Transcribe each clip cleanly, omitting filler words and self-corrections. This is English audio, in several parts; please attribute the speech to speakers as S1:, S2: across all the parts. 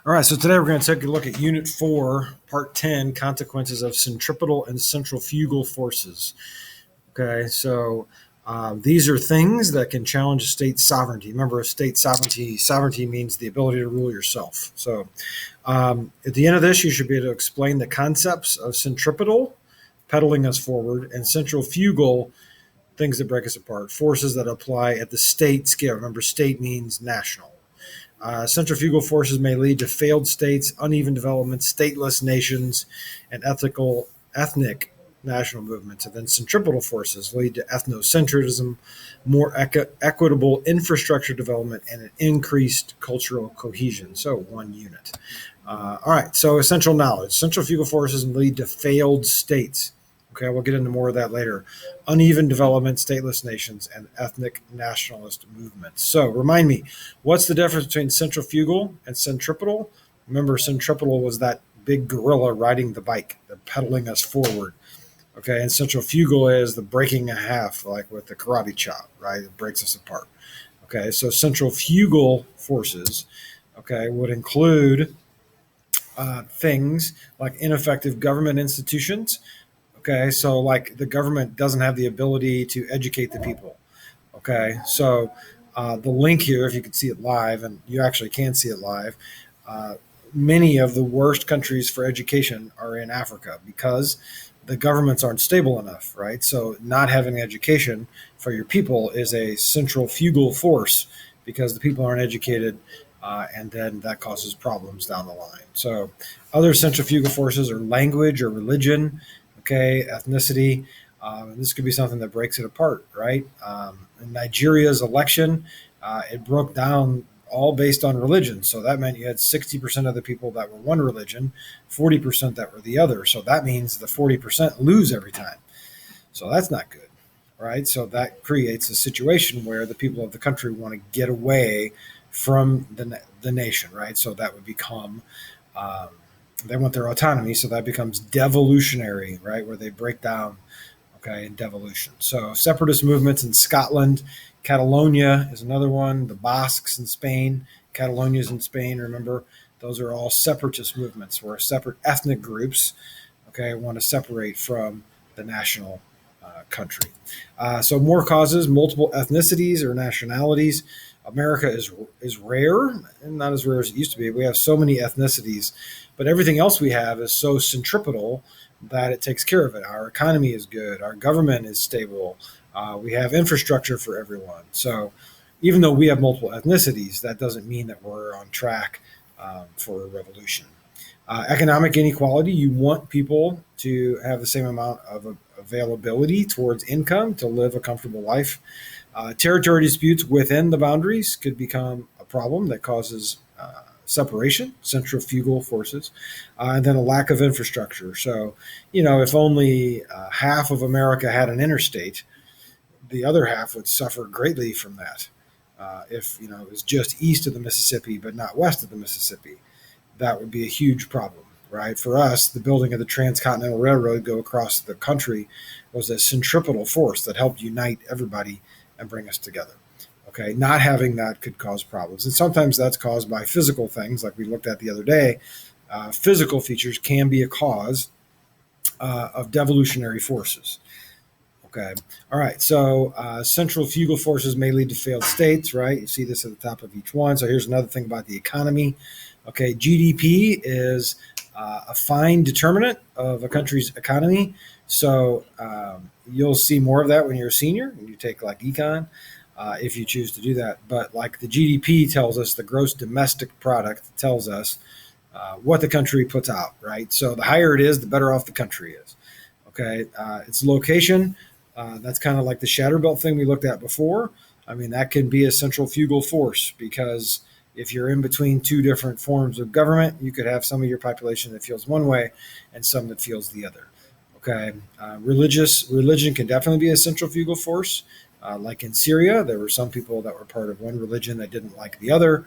S1: All right, so today we're going to take a look at Unit 4, Part 10, Consequences of Centripetal and Centrifugal Forces. Okay, so these are things that can challenge a state's sovereignty. Remember, a state sovereignty means the ability to rule yourself. So at the end of this, you should be able to explain the concepts of centripetal, pedaling us forward, and centrifugal, things that break us apart, forces that apply at the state scale. Remember, state means national. Centrifugal forces may lead to failed states, uneven development, stateless nations, and ethnic national movements. And then centripetal forces lead to ethnocentrism, more equitable infrastructure development, and an increased cultural cohesion. So one unit. All right, so essential knowledge. Centrifugal forces lead to failed states. Okay, we'll get into more of that later. Uneven development, stateless nations, and ethnic nationalist movements. So remind me, what's the difference between centrifugal and centripetal? Remember, centripetal was that big gorilla riding the bike, the pedaling us forward. Okay, and centrifugal is the breaking in half, like with the karate chop, right? It breaks us apart. Okay, so centrifugal forces, okay, would include things like ineffective government institutions. Okay, so like the government doesn't have the ability to educate the people. Okay, so the link here, if you can see it live, and you actually can see it live, uh, many of the worst countries for education are in Africa because the governments aren't stable enough, right? So not having education for your people is a centrifugal force because the people aren't educated, and then that causes problems down the line. So other centrifugal forces are language or religion, okay, ethnicity. And this could be something that breaks it apart, right? In Nigeria's election, it broke down all based on religion. So that meant you had 60% of the people that were one religion, 40% that were the other. So that means the 40% lose every time. So that's not good, right? So that creates a situation where the people of the country want to get away from the nation, right? So that would become um, they want their autonomy, so that becomes devolutionary, right, where they break down, okay, in devolution. So separatist movements in Scotland, Catalonia is another one. The Basques in Spain, Catalonia's in Spain. Remember, those are all separatist movements where separate ethnic groups, okay, want to separate from the national country. So more causes, multiple ethnicities or nationalities. America is rare, and not as rare as it used to be. We have so many ethnicities, but everything else we have is so centripetal that it takes care of it. Our economy is good. Our government is stable. We have infrastructure for everyone. So even though we have multiple ethnicities, that doesn't mean that we're on track for a revolution. Economic inequality, you want people to have the same amount of availability towards income to live a comfortable life. Territory disputes within the boundaries could become a problem that causes separation, centrifugal forces, and then a lack of infrastructure. So, if only half of America had an interstate, the other half would suffer greatly from that. If it was just east of the Mississippi but not west of the Mississippi, that would be a huge problem, right? For us, the building of the Transcontinental Railroad go across the country was a centripetal force that helped unite everybody and bring us together. Okay, not having that could cause problems. And sometimes that's caused by physical things, like we looked at the other day. Physical features can be a cause of devolutionary forces. Okay, all right, so centrifugal forces may lead to failed states, right? You see this at the top of each one. So here's another thing about the economy. Okay, GDP is a fine determinant of a country's economy. So you'll see more of that when you're a senior and you take like econ, if you choose to do that. But like the GDP tells us, the gross domestic product tells us what the country puts out, right? So the higher it is, the better off the country is. Okay, its location, that's kind of like the shatter belt thing we looked at before. I mean, that can be a centrifugal force because if you're in between two different forms of government, you could have some of your population that feels one way and some that feels the other. Okay, religion can definitely be a centrifugal force. Like in Syria, there were some people that were part of one religion that didn't like the other,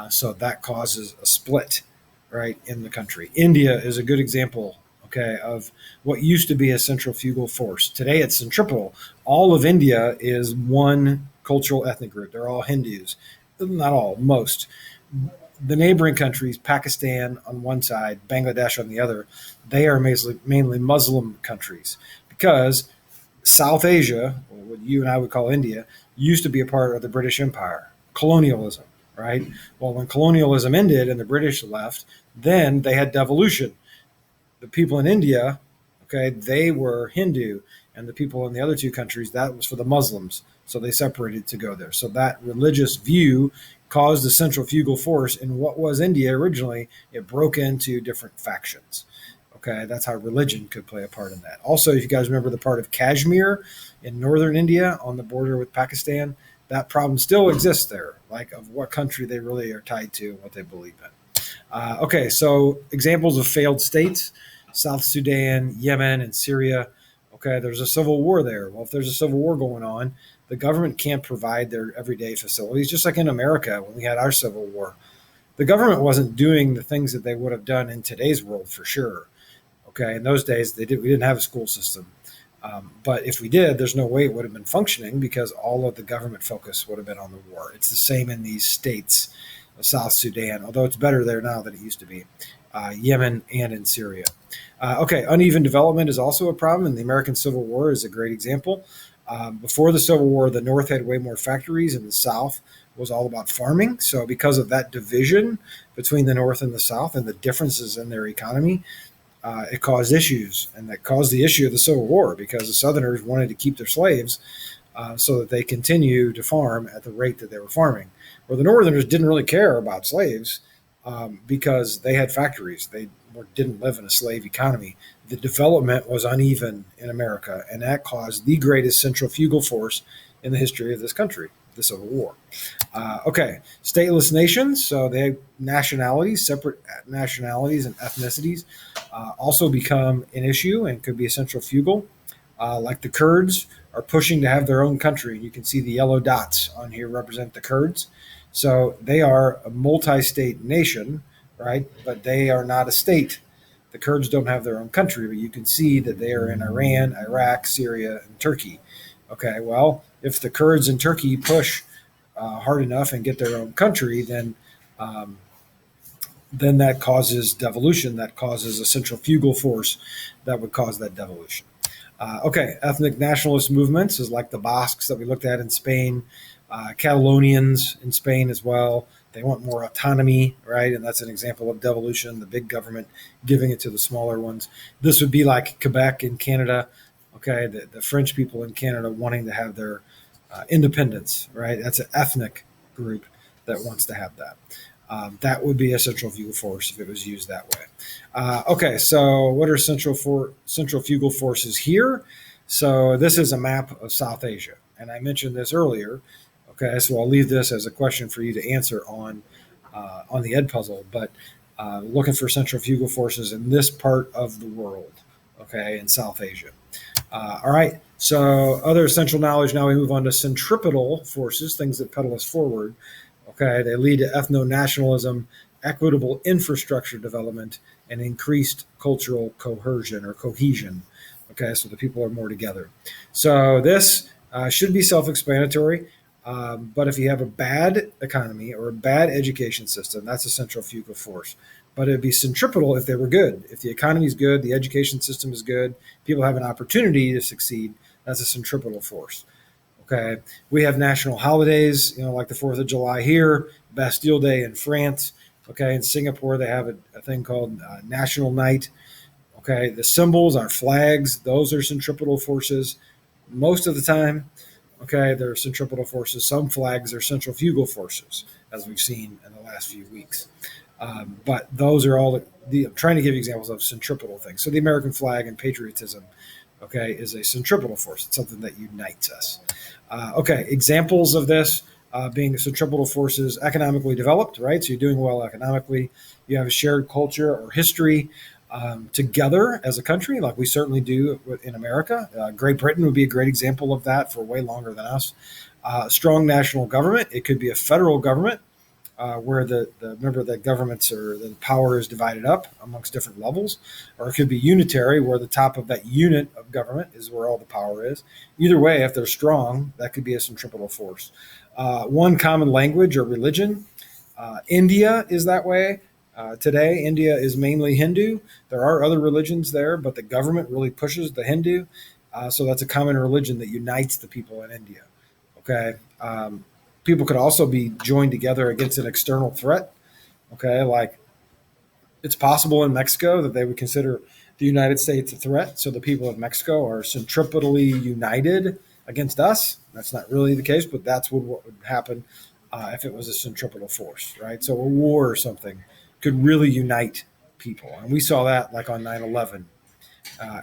S1: so that causes a split, right, in the country. India is a good example, okay, of what used to be a centrifugal force. Today it's centripetal. All of India is one cultural ethnic group. They're all Hindus. Not all, most. The neighboring countries, Pakistan on one side, Bangladesh on the other, they are mainly Muslim countries because South Asia, what you and I would call India, used to be a part of the British Empire, colonialism, right? Well, when colonialism ended and the British left, then they had devolution. The people in India, okay, they were Hindu, and the people in the other two countries, that was for the Muslims. So they separated to go there. So that religious view caused a centrifugal force in what was India originally. It broke into different factions. Okay, that's how religion could play a part in that. Also, if you guys remember the part of Kashmir in northern India on the border with Pakistan, that problem still exists there, like of what country they really are tied to and what they believe in. Okay, so examples of failed states: South Sudan, Yemen, and Syria. Okay, there's a civil war there. Well, if there's a civil war going on, the government can't provide their everyday facilities, just like in America when we had our civil war. The government wasn't doing the things that they would have done in today's world for sure. Okay, in those days, we didn't have a school system. But if we did, there's no way it would have been functioning because all of the government focus would have been on the war. It's the same in these states of South Sudan, although it's better there now than it used to be, Yemen and in Syria. Okay, uneven development is also a problem, and the American Civil War is a great example. Before the Civil War, the North had way more factories, and the South was all about farming. So, because of that division between the North and the South and the differences in their economy, it caused issues, and that caused the issue of the Civil War because the Southerners wanted to keep their slaves so that they continue to farm at the rate that they were farming. Where the Northerners didn't really care about slaves because they had factories. They didn't live in a slave economy. The development was uneven in America, and that caused the greatest centrifugal force in the history of this country, the Civil War. Okay, stateless nations, so they have nationalities, separate nationalities and ethnicities, also become an issue and could be a centrifugal. Like the Kurds are pushing to have their own country. You can see the yellow dots on here represent the Kurds. So they are a multi-state nation, right? But they are not a state. The Kurds don't have their own country, but you can see that they are in Iran, Iraq, Syria, and Turkey. Okay, well, if the Kurds in Turkey push hard enough and get their own country, then that causes devolution. That causes a centrifugal force that would cause that devolution. Okay, ethnic nationalist movements is like the Basques that we looked at in Spain, Catalonians in Spain as well. They want more autonomy, right? And that's an example of devolution, the big government giving it to the smaller ones. This would be like Quebec in Canada, okay? The French people in Canada wanting to have their independence, right? That's an ethnic group that wants to have that. That would be a centrifugal force if it was used that way. Okay, so what are centrifugal forces here? So this is a map of South Asia, and I mentioned this earlier. Okay, so I'll leave this as a question for you to answer on the Ed puzzle. But looking for centrifugal forces in this part of the world, okay, in South Asia. All right, so other essential knowledge. Now we move on to centripetal forces, things that pedal us forward. Okay, they lead to ethnonationalism, equitable infrastructure development, and increased cultural cohesion. Okay, so the people are more together. So this should be self-explanatory, but if you have a bad economy or a bad education system, that's a centrifugal force. But it'd be centripetal if they were good. If the economy is good, the education system is good, people have an opportunity to succeed, that's a centripetal force. Okay, we have national holidays, like the 4th of July here, Bastille Day in France. Okay, in Singapore, they have a thing called National Night. Okay, the symbols, our flags, those are centripetal forces. Most of the time, okay, they're centripetal forces. Some flags are centrifugal forces, as we've seen in the last few weeks. But those are all I'm trying to give you examples of centripetal things. So the American flag and patriotism, okay, is a centripetal force. It's something that unites us. Okay, examples of this being centripetal forces economically developed, right? So you're doing well economically. You have a shared culture or history together as a country, like we certainly do in America. Great Britain would be a great example of that for way longer than us. Strong national government. It could be a federal government where remember that governments or the power is divided up amongst different levels, or it could be unitary where the top of that unit of government is where all the power is. Either way, if they're strong, that could be a centripetal force. One common language or religion. India is that way. Today, India is mainly Hindu. There are other religions there, but the government really pushes the Hindu. So that's a common religion that unites the people in India. Okay. People could also be joined together against an external threat. Okay. Like it's possible in Mexico that they would consider the United States a threat. So the people of Mexico are centripetally united against us. That's not really the case, but that's what would happen if it was a centripetal force, right? So a war or something could really unite people. And we saw that like on 9/11.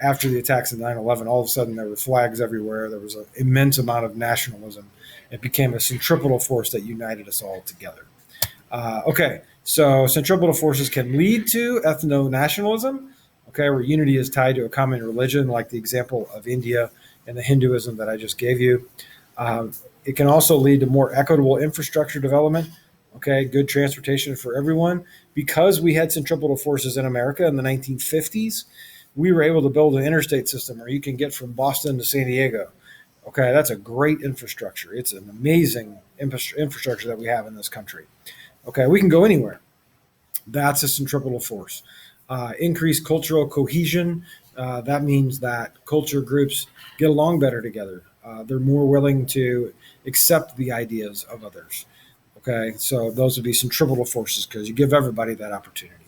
S1: After the attacks of 9/11, all of a sudden there were flags everywhere. There was an immense amount of nationalism. It became a centripetal force that united us all together. Okay, so centripetal forces can lead to ethnonationalism, okay, where unity is tied to a common religion, like the example of India and the Hinduism that I just gave you. It can also lead to more equitable infrastructure development, okay, good transportation for everyone. Because we had centripetal forces in America in the 1950s, we were able to build an interstate system where you can get from Boston to San Diego. Okay, that's a great infrastructure. It's an amazing infrastructure that we have in this country. Okay, we can go anywhere. That's a centripetal force. Increased cultural cohesion. That means that culture groups get along better together. They're more willing to accept the ideas of others. Okay, so those would be centripetal forces because you give everybody that opportunity.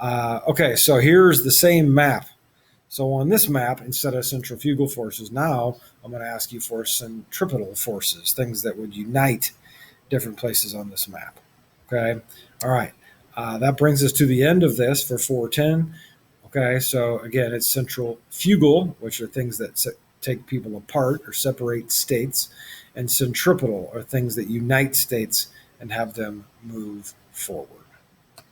S1: Okay, so here's the same map. So on this map, instead of centrifugal forces, now I'm going to ask you for centripetal forces, things that would unite different places on this map. Okay. All right. That brings us to the end of this for 410. Okay. So again, it's centrifugal, which are things that take people apart or separate states, and centripetal are things that unite states and have them move forward.